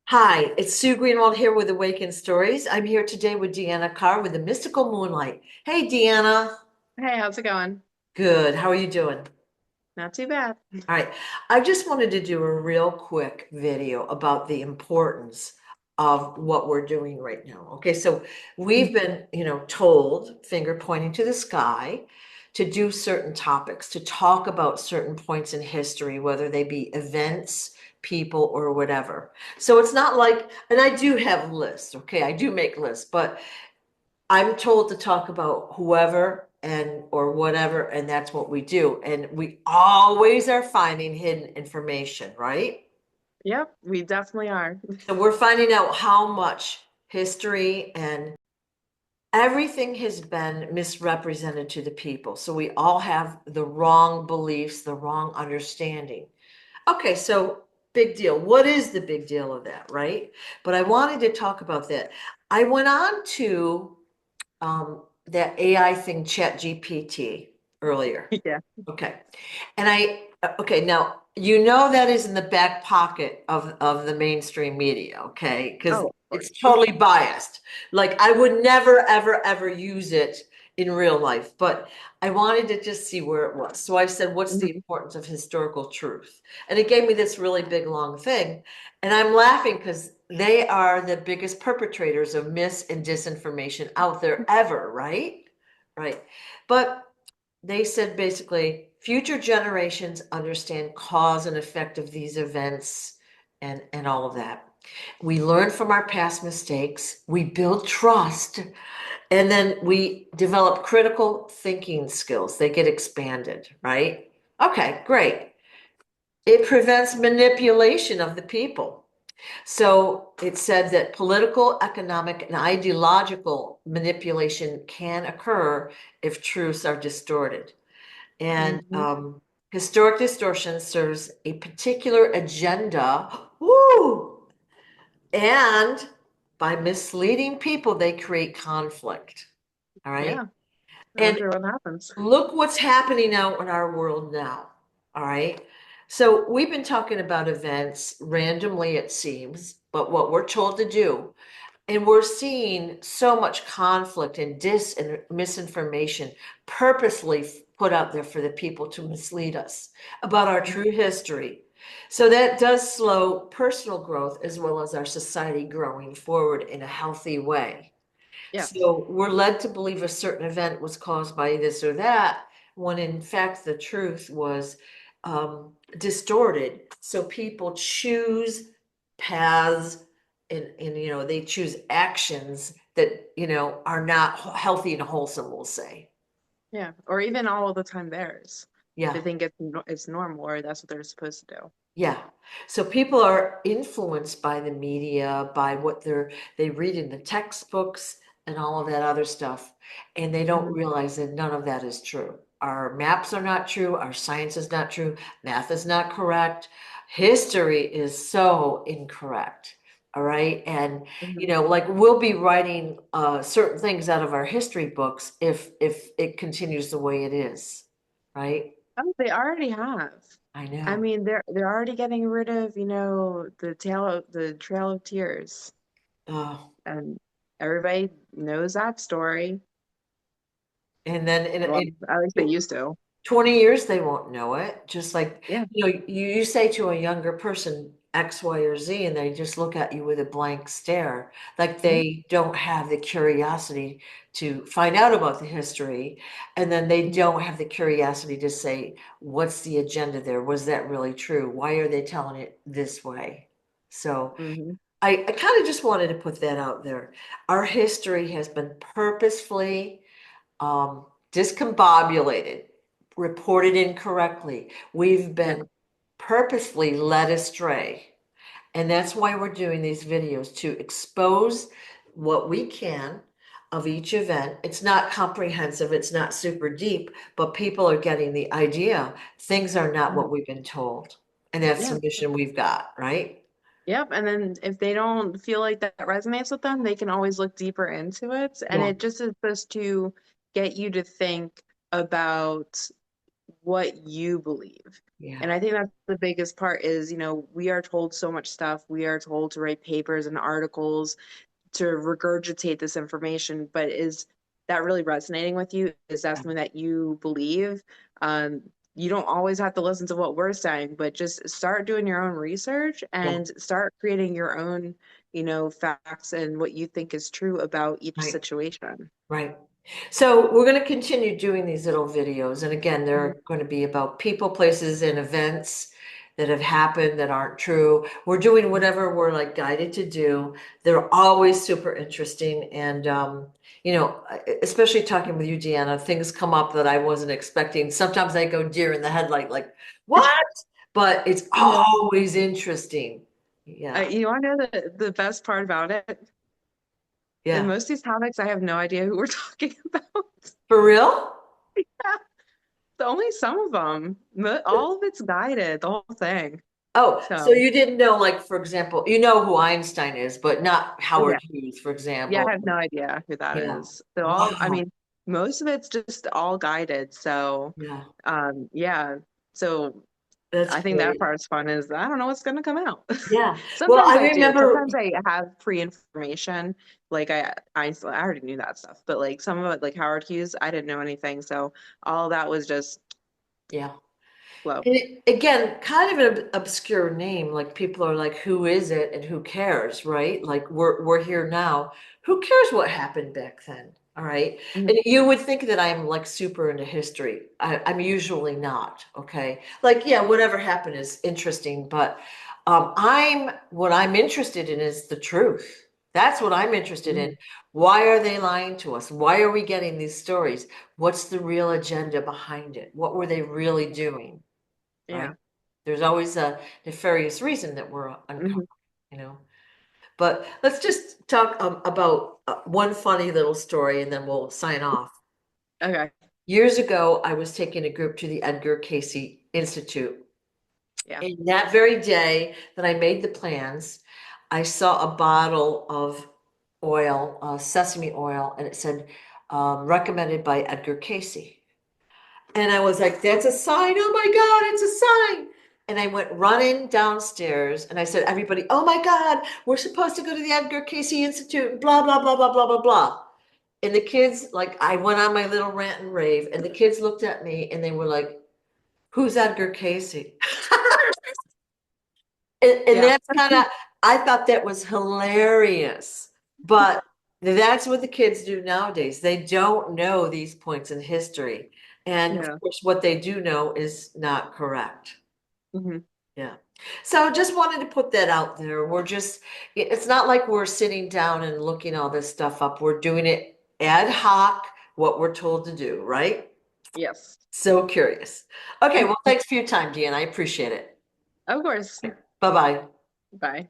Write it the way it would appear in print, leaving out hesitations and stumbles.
Hi, it's Sue Greenwald here with Awakened Stories. I'm here today with Deanna Carr with the Mystical Moonlight. Hey, Deanna. Hey, how's it going? Good. How are you doing? Not too bad. All right. I just wanted to do a real quick video about the importance of what we're doing right now. Okay, so we've been, told, finger pointing to the sky, to do certain topics, to talk about certain points in history, whether they be events, people, or whatever. So it's not like, and I do have lists, okay, I do make lists, but I'm told to talk about whoever and or whatever, and that's what we do. And we always are finding hidden information, right? Yep, we definitely are. So we're finding out how much history and everything has been misrepresented to the people. So we all have the wrong beliefs, the wrong understanding. Okay, so big deal. What is the big deal of that, right? But I wanted to talk about that. I went on to that AI thing, Chat GPT, earlier. Yeah. Okay. And okay, now you know that is in the back pocket of the mainstream media, okay? Because Oh, of it's course. totally biased. Like I would never, ever, ever use it in real life, but I wanted to just see where it was. So I said, what's the Mhm. importance of historical truth? And it gave me this really big long thing. And I'm laughing because they are the biggest perpetrators of mis and disinformation out there ever, right? Right. But they said basically future generations understand cause and effect of these events and all of that. We learn from our past mistakes, we build trust, and then we develop critical thinking skills. They get expanded, right? Okay, great. It prevents manipulation of the people. So it said that political, economic, and ideological manipulation can occur if truths are distorted. And Mhm. historic distortion serves a particular agenda. Woo! And by misleading people, they create conflict. All right. Yeah, And that's what happens. look what's happening now in our world now. All right. So we've been talking about events randomly, it seems, but what we're told to do. And we're seeing so much conflict and dis and misinformation purposely put out there for the people to mislead us about our Mhm. true history. So that does slow personal growth as well as our society growing forward in a healthy way. Yes. So we're led to believe a certain event was caused by this or that, when in fact the truth was distorted. So people choose paths and they choose actions that are not healthy and wholesome, we'll say. Yeah. Or even all of the time theirs. Yeah. They think it's normal or that's what they're supposed to do. Yeah. So people are influenced by the media, by what they read in the textbooks and all of that other stuff, and they don't Mhm. realize that none of that is true. Our maps are not true, our science is not true, math is not correct, history is so incorrect. All right. And Mhm. like we'll be writing certain things out of our history books if it continues the way it is. Right? Oh, they already have. I I know. mean, they're already getting rid of, the Trail of Tears. Oh. And everybody knows that story. And then Well, in at least they used to. 20 years, they won't know it. Just like, Yeah. you say to a younger person X, Y, or Z, and they just look at you with a blank stare, like Mhm. they don't have the curiosity to find out about the history. And then they don't have the curiosity to say, what's the agenda there? Was that really true? Why are they telling it this way? So Mhm. I kind of just wanted to put that out there. Our history has been purposefully discombobulated, reported incorrectly. We've Yeah. been purposely led astray. And that's why we're doing these videos to expose what we can of each event. It's not comprehensive, it's not super deep, but people are getting the idea. Things are not Mhm. what we've been told. And that's Yeah. the mission we've got, right? Yep. And then if they don't feel like that resonates with them, they can always look deeper into it. And Yeah. it just is supposed to get you to think about what you believe. Yeah. And I think that's the biggest part is, we are told so much stuff. We are told to write papers and articles to regurgitate this information, but is that really resonating with you? Is that something that you believe? Um, you don't always have to listen to what we're saying, but just start doing your own research Yeah. and start creating your own, facts and what you think is true about each Right. situation. Right. So we're going to continue doing these little videos. And again, Mhm. they're going to be about people, places, and events that have happened that aren't true. We're doing whatever we're like guided to do. They're always super interesting. And, especially talking with you, Deanna, things come up that I wasn't expecting. Sometimes I go deer in the headlight, like, what? But it's Yeah. always interesting. Yeah. You want to know the best part about it? In Yeah. most of these topics, I have no idea who we're talking about. For real? Only some of them. All of it's guided, the whole thing. Oh, so So, you didn't know, like, for example, you know who Einstein is, but not yeah. Howard Hughes, for Yeah, I example. have no idea who that Yeah. is. So I Wow. mean, most of it's just all guided. So, Yeah. yeah. So That's I think that great. part's fun is I don't know what's going to come out. Yeah. Well, Sometimes I I do. remember, Sometimes I have pre-information. Like I already knew that stuff, but like some of it, like Howard Hughes, I didn't know anything. So all that was just yeah. flow. And again, kind of an obscure name. Like people are like, who is it and who cares, right? Like we're here now. Who cares what happened back then? All right. Mhm. And you would think that I'm like super into history. I'm usually not. Okay. Like, yeah, whatever happened is interesting, but what I'm interested in is the truth. That's what I'm interested in. Mhm. Why are they lying to us? Why are we getting these stories? What's the real agenda behind it? What were they really doing? Right? Yeah. There's always a nefarious reason that we're uncovering, Hmm. you know. But let's just talk about one funny little story and then we'll sign off. Okay. Years ago, I was taking a group to the Edgar Casey Institute. Yeah. And that very day that I made the plans, I saw a bottle of oil, sesame oil, and it said recommended by Edgar Casey. And I was like, that's a sign. Oh my God, it's a sign. And I went running downstairs and I said, everybody, oh my God, we're supposed to go to the Edgar Casey Institute, blah, blah, blah, blah, blah, blah, blah. And the kids, like, I went on my little rant and rave, and the kids looked at me and they were like, who's Edgar Casey? And Yeah. that's kind of, I thought that was hilarious. But that's what the kids do nowadays. They don't know these points in history. And of Yeah. course, what they do know is not correct. Hmm. Yeah. So just wanted to put that out there. It's not like we're sitting down and looking all this stuff up. We're doing it ad hoc, what we're told to do, right? Yes. So curious. Okay, well, thanks for your time, Deanna. I appreciate it. Of course. Bye-bye. Bye.